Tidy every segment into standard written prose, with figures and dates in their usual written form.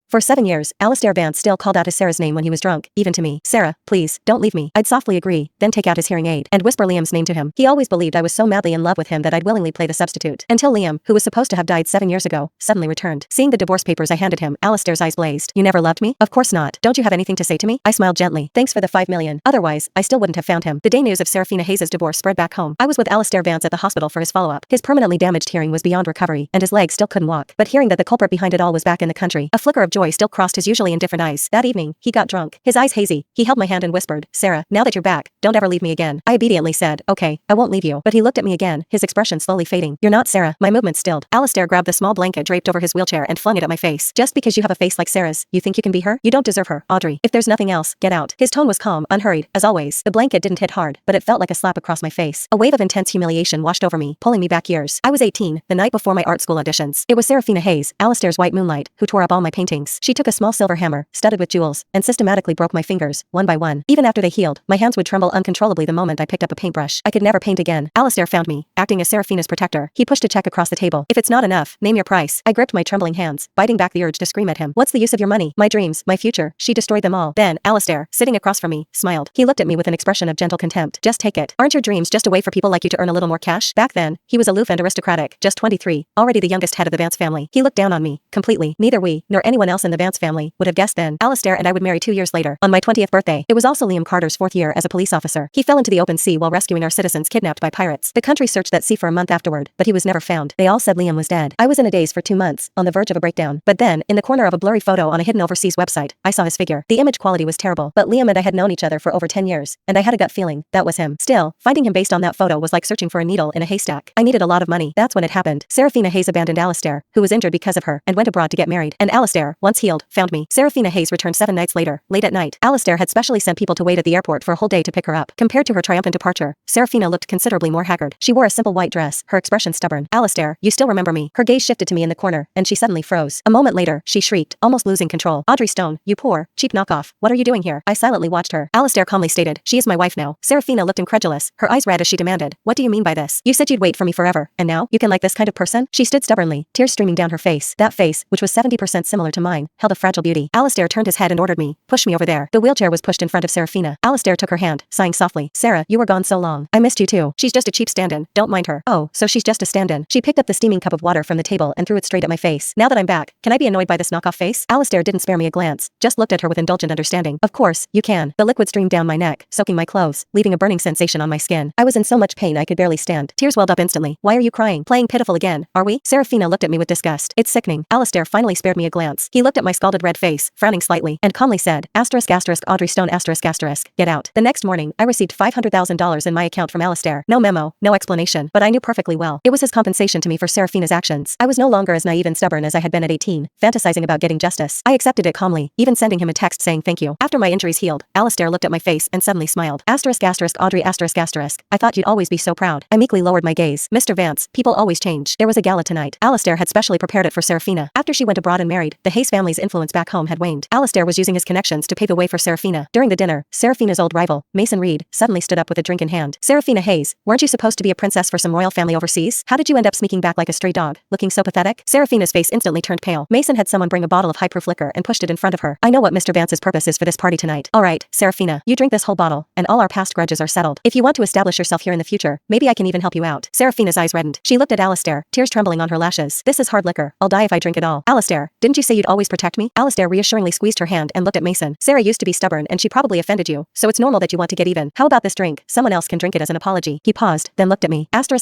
For 7 years, Alistair Vance still called out his Sera's name when he was drunk, even to me. "Sera, please, don't leave me." I'd softly agree, then take out his hearing aid and whisper Liam's name to him. He always believed I was so madly in love with him that I'd willingly play the substitute. Until Liam, who was supposed to have died 7 years ago, suddenly returned. Seeing the divorce papers I handed him, Alistair's eyes blazed. "You never loved me?" "Of course not. Don't you have anything to say to me?" I smiled gently. "Thanks for the 5 million. Otherwise, I still wouldn't have found him." The day news of Serafina Hayes' divorce spread back home. I was with Alistair Vance at the hospital for his follow-up. His permanently damaged hearing was beyond recovery, and his leg still couldn't walk. But hearing that the culprit behind it all was back in the country, a flicker of joy still crossed his usually indifferent eyes. That evening, he got drunk. His eyes hazy. He held my hand and whispered, "Sera, now that you're back, don't ever leave me again." I obediently said, "Okay, I won't leave you." But he looked at me again, his expression slowly fading. "You're not Sera." My movements stilled. Alistair grabbed the small blanket draped over his wheelchair and flung it at my face. "Just because you have a face like Sera's, you think you can be her? You don't deserve her, Audrey. If there's nothing else, get out." His tone was calm, unhurried, as always. The blanket didn't hit hard, but it felt like a slap across my face. A wave of intense humiliation washed over me, pulling me back years. I was 18, the night before my art school auditions. It was Serafina Hayes, Alistair's white moonlight, who tore up all my paintings. She took a small silver hammer, studded with jewels, and systematically broke my fingers, one by one. Even after they healed, my hands would tremble uncontrollably the moment I picked up a paintbrush. I could never paint again. Alistair found me, acting as Serafina's protector. He pushed a check across the table. "If it's not enough, name your price." I gripped my trembling hands, biting back the urge to scream at him. "What's the use of your money? My dreams, my future." She destroyed them all. Then, Alistair, sitting across from me, smiled. He looked at me with an expression of gentle contempt. "Just take it. Aren't your dreams just a way for people like you to earn a little more cash?" Back then, he was aloof and aristocratic, just 23, already the youngest head of the Vance family. He looked down on me, completely. Neither we, nor anyone else in the Vance family, would have guessed then. Alistair and I would marry 2 years later, on my 20th birthday. It was also Liam Carter's 4th year as a police officer. He fell into the open sea while rescuing our citizens kidnapped by pirates. The country searched that sea for a month afterward, but he was never found. They all said Liam was dead. I was in a daze for 2 months, on the verge of a breakdown. But then, in the corner of a blurry photo on a hidden overseas website, I saw his figure. The image quality was terrible, but Liam and I had known each other for over 10 years, and I had a gut feeling that was him. Still, finding him based on that photo was like searching for a needle in a haystack. I needed a lot of money. That's when it happened. Serafina Hayes abandoned Alistair, who was injured because of her, and went abroad to get married. And Alistair, once healed, found me. Serafina Hayes returned 7 nights later, late at night. Alistair had specially sent people to wait at the airport for a whole day to pick her up. Compared to her triumphant departure, Serafina looked considerably more haggard. She wore a simple white dress, her expression stubborn. "Alistair, you still remember me?" Her gaze shifted to me in the corner, and she suddenly froze. A moment later, she shrieked, almost losing control. "Audrey Stone, you poor, cheap knockoff. What are you doing here?" I silently watched her. Alistair calmly stated, "She is my wife now." Serafina looked incredulous, her eyes red as she demanded, "What do you mean by this? You said you'd wait for me forever, and now, you can like this kind of person?" She stood stubbornly, tears streaming down her face. That face, which was 70% similar to mine, held a fragile beauty. Alistair turned his head and ordered me, "Push me over there." The wheelchair was pushed in front of Serafina. Alistair took her hand, sighing softly. "Sera, you were gone so long. I missed you too. She's just a cheap stand-in. Don't mind her." "Oh, so she's just a stand-in." She picked up the steaming cup of water from the table and threw it straight at my face. "Now that I'm back, can I be annoyed by this knockoff face?" Alistair didn't spare me a glance, just looked at her with indulgent understanding. "Of course, you can." The liquid streamed down my neck, soaking my clothes, leaving a burning sensation on my skin. I was in so much pain I could barely stand. Tears welled up instantly. "Why are you crying? Playing pitiful again, are we?" Serafina looked at me with disgust. "It's sickening." Alistair finally spared me a glance. He looked at my scalded red face, frowning slightly, and calmly said, Audrey Stone get out." The next morning, I received $500,000 in my account from Alistair. No memo, no explanation, but I knew perfectly well. It was his compensation to me for Serafina's actions. I was no longer as naive and stubborn as I had been at 18, fantasizing about getting justice. I accepted it calmly, even sending him a text saying thank you. After my injuries healed, Alistair looked at my face and suddenly smiled. Audrey I thought you'd always be so proud." I meekly lowered my gaze. "Mr. Vance, people always change. There was a gala tonight. Alistair had specially prepared it for Serafina. After she went abroad and married, the Hayes family's influence back home had waned. Alistair was using his connections to pave the way for Serafina. During the dinner, Serafina's old rival, Mason Reed, suddenly stood up with a drink in hand. "Serafina Hayes, weren't you supposed to be a princess for some royal family overseas? How did you end up sneaking back like a stray dog, looking so pathetic?" Serafina's face instantly turned pale. Mason had someone bring a bottle of high-proof liquor and pushed it in front of her. "I know what Mr. Vance's purpose is for this party tonight. All right, Serafina, you drink this whole bottle, and all our past grudges are settled. If you want to establish yourself here in the future, maybe I can even help you out." Serafina's eyes reddened. She looked at Alistair, tears trembling on her lashes. "This is hard liquor. I'll die if I drink it all." "Alistair, didn't you say you'd always protect me?" Alistair reassuringly squeezed her hand and looked at Mason. "Sera used to be stubborn and she probably offended you, so it's normal that you want to get even. How about this drink? Someone else can drink it as an apology." He paused, then looked at me. Audrey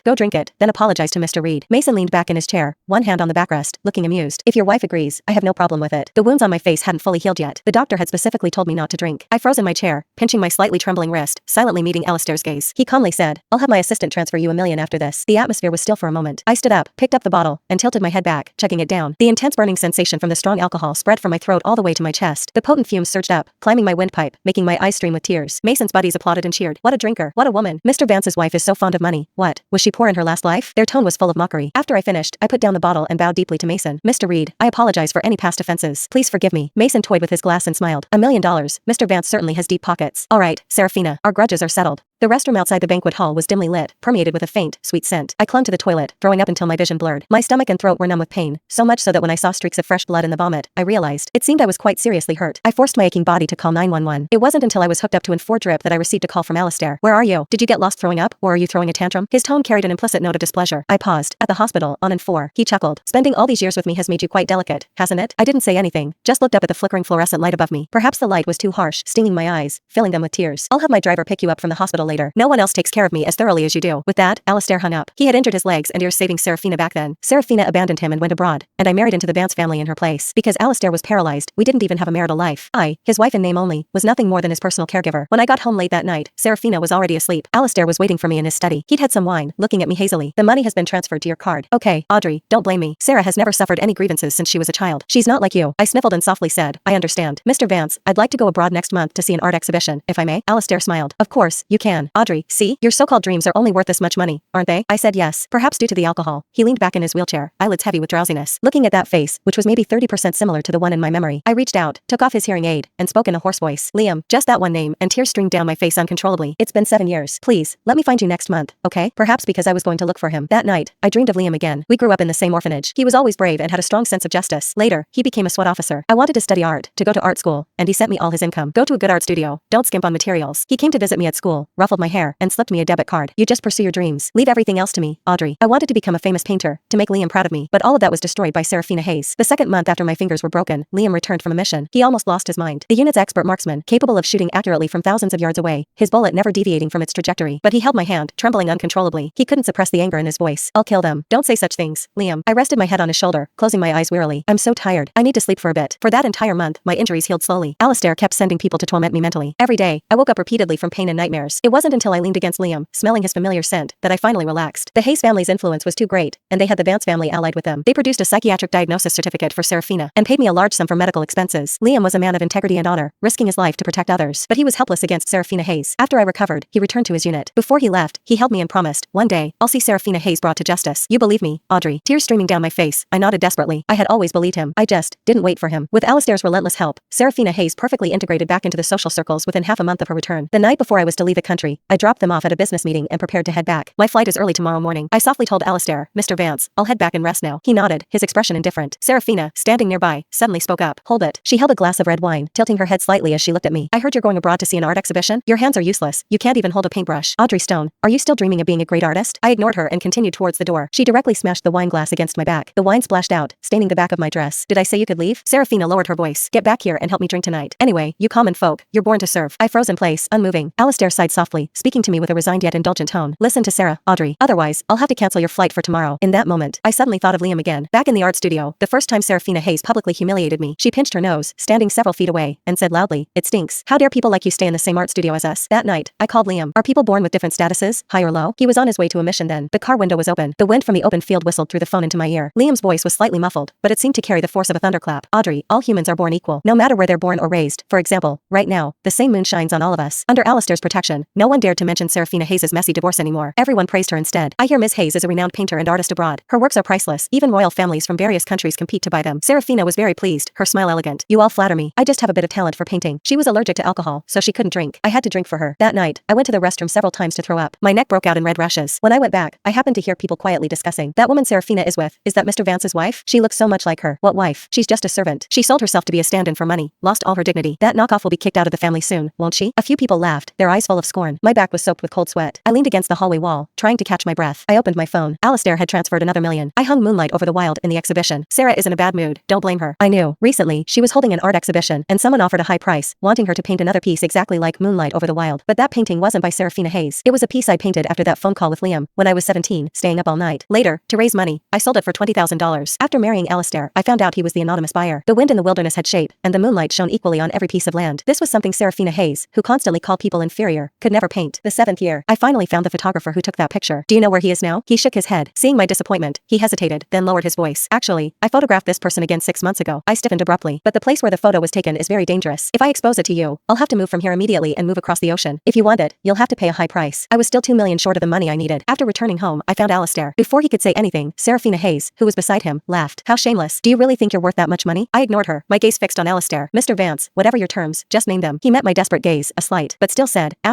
Go drink it, then apologize to Mr. Reed." Mason leaned back in his chair, one hand on the backrest, looking amused. "If your wife agrees, I have no problem with it." The wounds on my face hadn't fully healed yet. The doctor had specifically told me not to drink. I froze in my chair, pinching my slightly trembling wrist, silently meeting Alistair's gaze. He calmly said, "I'll have my assistant transfer you $1 million after this." The atmosphere was still for a moment. I stood up, picked up the bottle, and tilted my head back, chugging it down. The intense burning sensation from the strong alcohol spread from my throat all the way to my chest. The potent fumes surged up, climbing my windpipe, making my eyes stream with tears. Mason's buddies applauded and cheered. "What a drinker! What a woman! Mr. Vance's wife is so fond of money. What? Was she poor in her last life?" Their tone was full of mockery. After I finished, I put down the bottle and bowed deeply to Mason. "Mr. Reed, I apologize for any past offenses. Please forgive me." Mason toyed with his glass and smiled. $1 million. Mr. Vance certainly has deep pockets. "All right, Serafina, our grudges are settled." The restroom outside the banquet hall was dimly lit, permeated with a faint, sweet scent. I clung to the toilet, throwing up until my vision blurred. My stomach and throat were numb with pain, so much so that when I saw streaks of fresh blood in the vomit, I realized it seemed I was quite seriously hurt. I forced my aching body to call 911. It wasn't until I was hooked up to N4 drip that I received a call from Alistair. Where are you? Did you get lost throwing up, or are you throwing a tantrum? His tone carried an implicit note of displeasure. I paused. At the hospital, on N4. He chuckled. Spending all these years with me has made you quite delicate, hasn't it? I didn't say anything, just looked up at the flickering fluorescent light above me. Perhaps the light was too harsh, stinging my eyes, filling them with tears. I'll have my driver pick you up from the hospital later. No one else takes care of me as thoroughly as you do. With that, Alistair hung up. He had injured his legs and ears saving Serafina back then. Serafina abandoned him and went abroad, and I married into the Vance family in her place. Because Alistair was paralyzed, we didn't even have a marital life. I, his wife in name only, was nothing more than his personal caregiver. When I got home late that night, Serafina was already asleep. Alistair was waiting for me in his study. He'd had some wine, looking at me hazily. The money has been transferred to your card. Okay, Audrey, don't blame me. Sera has never suffered any grievances since she was a child. She's not like you. I sniffled and softly said, I understand. Mr. Vance, I'd like to go abroad next month to see an art exhibition, if I may. Alistair smiled. Of course, you can. Audrey, see? Your so-called dreams are only worth this much money, aren't they? I said yes. Perhaps due to the alcohol. He leaned back in his wheelchair, eyelids heavy with drowsiness. Looking at that face, which was maybe 30% similar to the one in my memory, I reached out, took off his hearing aid, and spoke in a hoarse voice. Liam, just that one name, and tears streamed down my face uncontrollably. It's been 7 years. Please, let me find you next month, okay? Perhaps because I was going to look for him. That night, I dreamed of Liam again. We grew up in the same orphanage. He was always brave and had a strong sense of justice. Later, he became a SWAT officer. I wanted to study art, to go to art school, and he sent me all his income. Go to a good art studio. Don't skimp on materials. He came to visit me at school, ruffled my hair, and slipped me a debit card. You just pursue your dreams. Leave everything else to me, Audrey. I wanted to become a famous painter, to make Liam proud of me, but all of that was destroyed by Serafina Hayes. The second month after my fingers were broken, Liam returned from a mission. He almost lost his mind. The unit's expert marksman, capable of shooting accurately from thousands of yards away, his bullet never deviating from its trajectory. But he held my hand, trembling uncontrollably. He couldn't suppress the anger in his voice. I'll kill them. Don't say such things, Liam. I rested my head on his shoulder, closing my eyes wearily. I'm so tired. I need to sleep for a bit. For that entire month, my injuries healed slowly. Alistair kept sending people to torment me mentally. Every day, I woke up repeatedly from pain and nightmares. It wasn't until I leaned against Liam, smelling his familiar scent, that I finally relaxed. The Hayes family's influence was too great, and they had the Vance family allied with them. They produced a psychiatric diagnosis certificate for Serafina, and paid me a large sum for medical expenses. Liam was a man of integrity and honor, risking his life to protect others, but he was helpless against Serafina Hayes. After I recovered, he returned to his unit. Before he left, he held me and promised, one day, I'll see Serafina Hayes brought to justice. You believe me, Audrey? Tears streaming down my face, I nodded desperately. I had always believed him. I just didn't wait for him. With Alistair's relentless help, Serafina Hayes perfectly integrated back into the social circles within half a month of her return. The night before I was to leave the country, I dropped them off at a business meeting and prepared to head back. My flight is early tomorrow morning. I softly told Alistair, Mr. Vance, I'll head back and rest now. He nodded, his expression indifferent. Serafina, standing nearby, suddenly spoke up. Hold it. She held a glass of red wine, tilting her head slightly as she looked at me. I heard you're going abroad to see an art exhibition. Your hands are useless. You can't even hold a paintbrush. Audrey Stone, are you still dreaming of being a great artist? I ignored her and continued towards the door. She directly smashed the wine glass against my back. The wine splashed out, staining the back of my dress. Did I say you could leave? Serafina lowered her voice. Get back here and help me drink tonight. Anyway, you common folk, you're born to serve. I froze in place, unmoving. Alistair sighed softly, speaking to me with a resigned yet indulgent tone. Listen to Sera, Audrey. Otherwise, I'll have to cancel your flight for tomorrow. In that moment, I suddenly thought of Liam again. Back in the art studio, the first time Serafina Hayes publicly humiliated me, she pinched her nose, standing several feet away, and said loudly, it stinks. How dare people like you stay in the same art studio as us? That night, I called Liam. Are people born with different statuses, high or low? He was on his way to a mission then. The car window was open. The wind from the open field whistled through the phone into my ear. Liam's voice was slightly muffled, but it seemed to carry the force of a thunderclap. Audrey, all humans are born equal, no matter where they're born or raised. For example, right now, the same moon shines on all of us. Under Alistair's protection, no one dared to mention Serafina Hayes' messy divorce anymore. Everyone praised her instead. I hear Miss Hayes is a renowned painter and artist abroad. Her works are priceless. Even royal families from various countries compete to buy them. Serafina was very pleased, her smile elegant. You all flatter me. I just have a bit of talent for painting. She was allergic to alcohol, so she couldn't drink. I had to drink for her. That night, I went to the restroom several times to throw up. My neck broke out in red rashes. When I went back, I happened to hear people quietly discussing. That woman Serafina is with, is that Mr. Vance's wife? She looks so much like her. What wife? She's just a servant. She sold herself to be a stand-in for money, lost all her dignity. That knockoff will be kicked out of the family soon, won't she? A few people laughed, their eyes full of scorn. My back was soaked with cold sweat. I leaned against the hallway wall, trying to catch my breath. I opened my phone. Alistair had transferred another million. I hung Moonlight over the Wild in the exhibition. Sera is in a bad mood. Don't blame her. I knew. Recently, she was holding an art exhibition, and someone offered a high price, wanting her to paint another piece exactly like Moonlight over the Wild. But that painting wasn't by Serafina Hayes. It was a piece I painted after that phone call with Liam, when I was 17, staying up all night. Later, to raise money, I sold it for $20,000. After marrying Alistair, I found out he was the anonymous buyer. The wind in the wilderness had shape, and the moonlight shone equally on every piece of land. This was something Serafina Hayes, who constantly called people inferior, could never paint. The 7th year, I finally found the photographer who took that picture. Do you know where he is now? He shook his head. Seeing my disappointment, he hesitated, then lowered his voice. Actually, I photographed this person again 6 months ago. I stiffened abruptly. But the place where the photo was taken is very dangerous. If I expose it to you, I'll have to move from here immediately and move across the ocean. If you want it, you'll have to pay a high price. I was still 2 million short of the money I needed. After returning home, I found Alistair. Before he could say anything, Serafina Hayes, who was beside him, laughed. How shameless. Do you really think you're worth that much money? I ignored her, my gaze fixed on Alistair. Mr. Vance, whatever your terms, just name them. He met my desperate gaze, a slight, but still said, ***,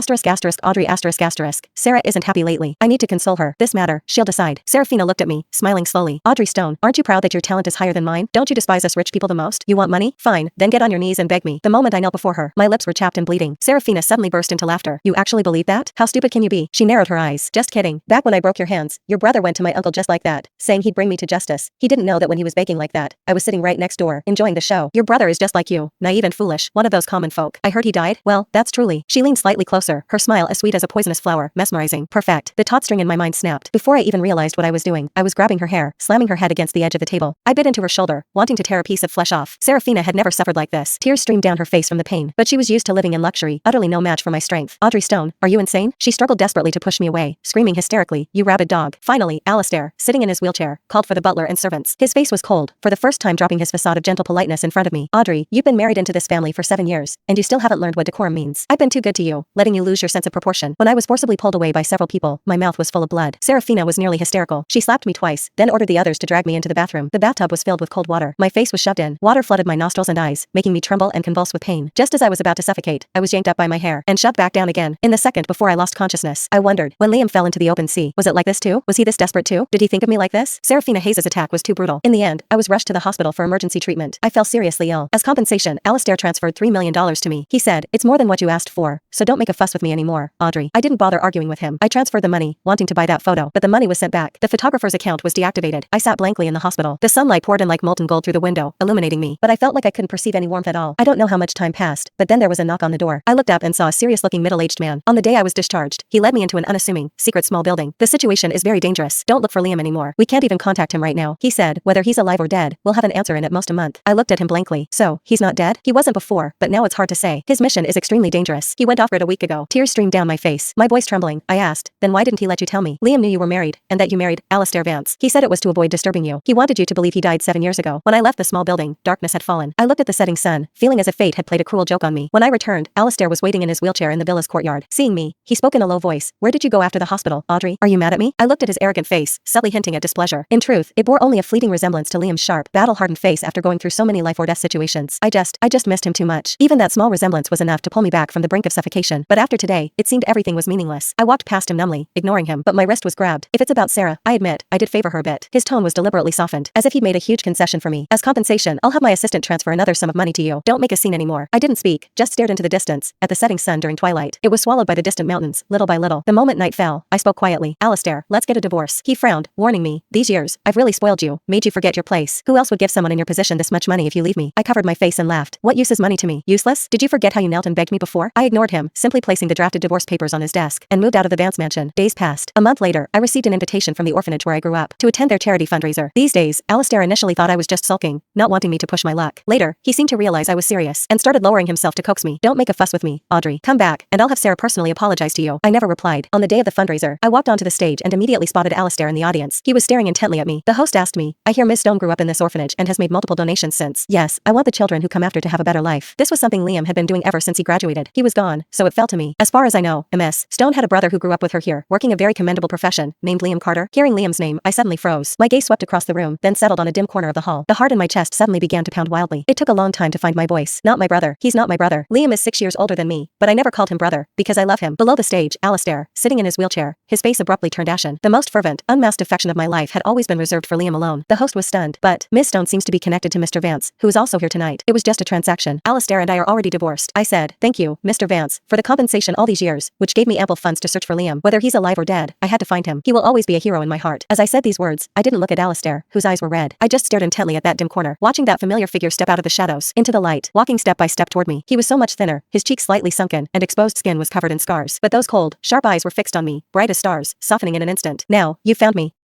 Audrey ***. Sera isn't happy lately. I need to console her. This matter, she'll decide. Serafina looked at me, smiling slowly. Audrey Stone, aren't you proud that your talent is higher than mine? Don't you despise us rich people the most? You want money? Fine, then get on your knees and beg me. The moment I knelt before her, my lips were chapped and bleeding. Serafina suddenly burst into laughter. You actually believe that? How stupid can you be? She narrowed her eyes. Just kidding. Back when I broke your hands, your brother went to my uncle just like that, saying he'd bring me to justice. He didn't know that when he was begging like that, I was sitting right next door, enjoying the show. Your brother is just like you, naive and foolish, one of those common folk. I heard he died? Well, that's truly. She leaned slightly closer, her smile as sweet as a poisonous flower, mesmerizing. Perfect. The taut string in my mind snapped. Before I even realized what I was doing, I was grabbing her hair, slamming her head against the edge of the table. I bit into her shoulder, wanting to tear a piece of flesh off. Serafina had never suffered like this. Tears streamed down her face from the pain, but she was used to living in luxury, utterly no match for my strength. Audrey Stone, are you insane? She struggled desperately to push me away, screaming hysterically, you rabid dog. Finally, Alistair, sitting in his wheelchair, called for the butler and servants. His face was cold, for the first time dropping his facade of gentle politeness in front of me. Audrey, you've been married into this family for 7 years, and you still haven't learned what decorum means. I've been too good to you, letting you lose your sense of proportion. When I was forcibly pulled away by several people, my mouth was full of blood. Serafina was nearly hysterical. She slapped me twice, then ordered the others to drag me into the bathroom. The bathtub was filled with cold water. My face was shoved in. Water flooded my nostrils and eyes, making me tremble and convulse with pain. Just as I was about to suffocate, I was yanked up by my hair and shoved back down again. In the second before I lost consciousness, I wondered, when Liam fell into the open sea, was it like this too? Was he this desperate too? Did he think of me like this? Serafina Hayes's attack was too brutal. In the end, I was rushed to the hospital for emergency treatment. I fell seriously ill. As compensation, Alistair transferred $3 million to me. He said, it's more than what you asked for, so don't make a fuss with me anymore, Audrey. I didn't bother arguing with him. I transferred the money, wanting to buy that photo, but the money was sent back. The photographer's account was deactivated. I sat blankly in the hospital. The sunlight poured in like molten gold through the window, illuminating me, but I felt like I couldn't perceive any warmth at all. I don't know how much time passed, but then there was a knock on the door. I looked up and saw a serious-looking middle-aged man. On the day I was discharged, he led me into an unassuming, secret small building. The situation is very dangerous. Don't look for Liam anymore. We can't even contact him right now. He said, whether he's alive or dead, we'll have an answer in at most a month. I looked at him blankly. So, he's not dead? He wasn't before, but now it's hard to say. His mission is extremely dangerous. He went off-grid a week ago. Tears streamed down my face. My voice trembling, I asked, then why didn't he let you tell me? Liam knew you were married, and that you married Alistair Vance. He said it was to avoid disturbing you. He wanted you to believe he died 7 years ago. When I left the small building, darkness had fallen. I looked at the setting sun, feeling as if fate had played a cruel joke on me. When I returned, Alistair was waiting in his wheelchair in the villa's courtyard. Seeing me, he spoke in a low voice. Where did you go after the hospital, Audrey? Are you mad at me? I looked at his arrogant face, subtly hinting at displeasure. In truth, it bore only a fleeting resemblance to Liam's sharp, battle-hardened face after going through so many life-or-death situations. I just missed him too much. Even that small resemblance was enough to pull me back from the brink of suffocation. But after today, it seemed everything was meaningless. I walked past him numbly, ignoring him, but my wrist was grabbed. If it's about Sera, I admit, I did favor her a bit. His tone was deliberately softened, as if he'd made a huge concession for me. As compensation, I'll have my assistant transfer another sum of money to you. Don't make a scene anymore. I didn't speak, just stared into the distance, at the setting sun during twilight. It was swallowed by the distant mountains, little by little. The moment night fell, I spoke quietly. Alistair, let's get a divorce. He frowned, warning me, these years, I've really spoiled you, made you forget your place. Who else would give someone in your position this much money if you leave me? I covered my face and laughed. What use is money to me? Useless? Did you forget how you knelt and begged me before? I ignored him, simply placing the drafted divorce papers on his desk, and moved out of the Vance mansion. Days passed. A month later, I received an invitation from the orphanage where I grew up, to attend their charity fundraiser. These days, Alistair initially thought I was just sulking, not wanting me to push my luck. Later, he seemed to realize I was serious, and started lowering himself to coax me. Don't make a fuss with me, Audrey. Come back, and I'll have Sera personally apologize to you. I never replied. On the day of the fundraiser, I walked onto the stage and immediately spotted Alistair in the audience. He was staring intently at me. The host asked me, I hear Ms. Stone grew up in this orphanage and has made multiple donations since. Yes, I want the children who come after to have a better life. This was something Liam had been doing ever since he graduated. He was gone, so it fell to me. As far as I know, Ms. Stone had a brother who grew up with her here, working a very commendable profession, named Liam Carter. Hearing Liam's name, I suddenly froze. My gaze swept across the room, then settled on a dim corner of the hall. The heart in my chest suddenly began to pound wildly. It took a long time to find my voice. Not my brother. He's not my brother. Liam is 6 years older than me, but I never called him brother, because I love him. Below the stage, Alistair, sitting in his wheelchair, his face abruptly turned ashen. The most fervent, unmasked affection of my life had always been reserved for Liam alone. The host was stunned. But Miss Stone seems to be connected to Mr. Vance, who is also here tonight. It was just a transaction. Alistair and I are already divorced. I said, thank you, Mr. Vance, for the compensation all these years, which gave me ample funds to search for Liam. Whether he's alive or dead, I had to find him. He will always be a hero in my heart. As I said these words, I didn't look at Alistair, whose eyes were red. I just stared intently at that dim corner, watching that familiar figure step out of the shadows, into the light, walking step by step toward me. He was so much thinner, his cheeks slightly sunken, and exposed skin was covered in scars. But those cold, sharp eyes were fixed on me, bright as stars, softening in an instant. Now, you found me.